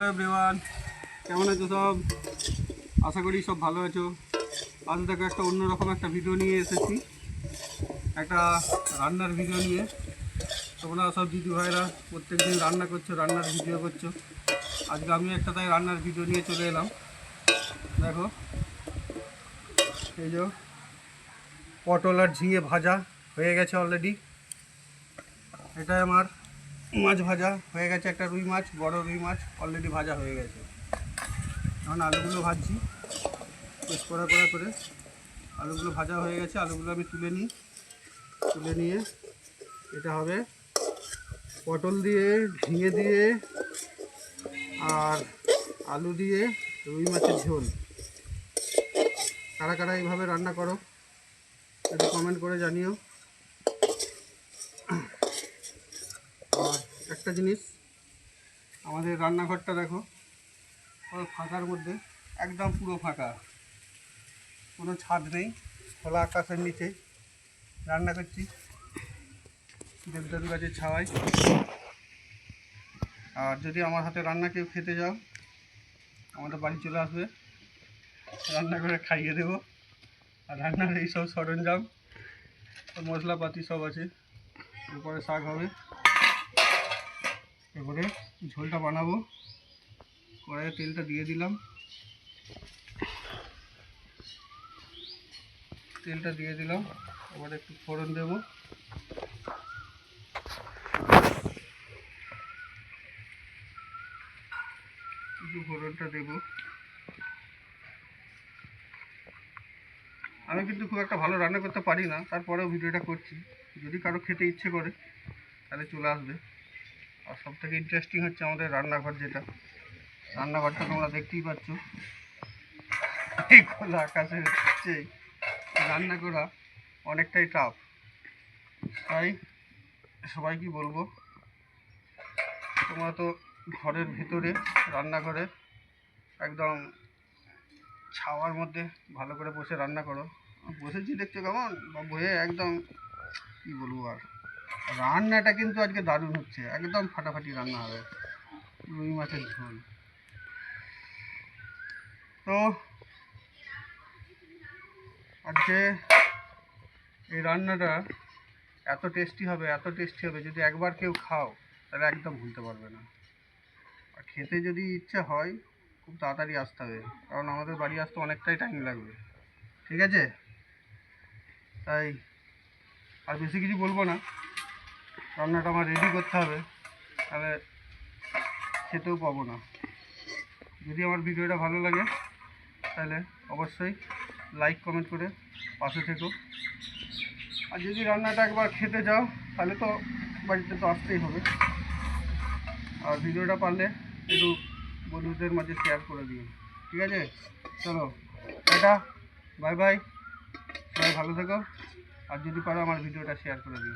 Everyone, কেমন আছো সব? আশা করি সব ভালো আছো। আজ দেখো একটা অন্যরকম একটা ভিডিও নিয়ে এসেছি, একটা রান্নার ভিডিও নিয়ে। তোমরা সব দিদি ভাইরা প্রত্যেক দিন রান্না করছো, রান্নার ভিডিও করছো। আজকে আমি একটা তাই রান্নার ভিডিও নিয়ে চলে এলাম। দেখো, এই যে পটল আর ঝিঙে ভাজা হয়ে গেছে অলরেডি। এটা আমার মাছ ভাজা হয়ে গেছে, একটা রুই মাছ, বড় রুই মাছ অলরেডি ভাজা হয়ে গেছে। এখন আলুগুলো ভাজছি বেশ কড়া করে। আলুগুলো ভাজা হয়ে গেছে, আলুগুলো আমি তুলে নিয়ে এটা হবে পটল দিয়ে, ঝিঙে দিয়ে আর আলু দিয়ে রুই মাছের ঝোল। কারা কারা এইভাবে রান্না করো একটু কমেন্ট করে জানিও। আর একটা জিনিস, আমাদের রান্নাঘরটা দেখো ফাঁকার মধ্যে, একদম পুরো ফাঁকা, কোনো ছাদ নেই, খোলা আকাশের নিচে রান্না করছি দেবদারু গাছের ছাওয়ায়। আর যদি আমার হাতে রান্না কেউ খেতে যাও, আমাদের বাড়ি চলে আসবে, রান্না করে খাইয়ে দেবো। আর রান্নার এইসব সরঞ্জাম, মশলাপাতি সব আছে। এরপরে শাক হবে, এরপরে ঝোলটা বানাবো। কড়াইয়ে তেলটা দিয়ে দিলাম, এবারে একটু ফোড়ন দেবো। একটু ফোড়নটা দেবো। আমি কিন্তু খুব একটা ভালো রান্না করতে পারি না, তারপরেও ভিডিওটা করছি। যদি কারো খেতে ইচ্ছে করে তাহলে চলে আসবে। আর সবথেকে ইন্টারেস্টিং হচ্ছে আমাদের রান্নাঘর, যেটা রান্নাঘরটা তোমরা দেখতেই পাচ্ছ, এই খোলা আকাশের হচ্ছে রান্না করা অনেকটাই টাফ। তাই সবাই কি বলবো, তোমরা তো ঘরের ভিতরে রান্না করে একদম ছাওয়ার মধ্যে ভালো করে বসে রান্না করো। বসেছি দেখছো কেমন, বা বয়ে একদম কী বলবো। আর রান্নাটা কিন্তু আজকে দারুণ হচ্ছে, একদম ফাটাফাটি রান্না হবে, রুই মাছের ঝোল। তো আজকে এই রান্নাটা এত টেস্টি হবে, যদি একবার কেউ খাও তাহলে একদম ভুলতে পারবে না। আর খেতে যদি ইচ্ছে হয় খুব তাড়াতাড়ি আসতে হবে, কারণ আমাদের বাড়ি আসতে অনেকটাই টাইম লাগবে, ঠিক আছে? তাই আর বেশি কিছু বলবো না, রান্নাটা আমার রেডি করতে হবে, তাহলে খেতেও পাবো না। যদি আমার ভিডিওটা ভালো লাগে তাহলে অবশ্যই লাইক কমেন্ট করে পাশে থেকো। আর যদি রান্নাটা একবার খেতে যাও তাহলে তো বাড়িতে তো আসতেই হবে। আর ভিডিওটা পারলে একটু বন্ধুদের মাঝে শেয়ার করে দিও, ঠিক আছে? চলো এটা বাই বাই, সবাই ভালো থেকো। আর যদি পারো আমার ভিডিওটা শেয়ার করে দিও।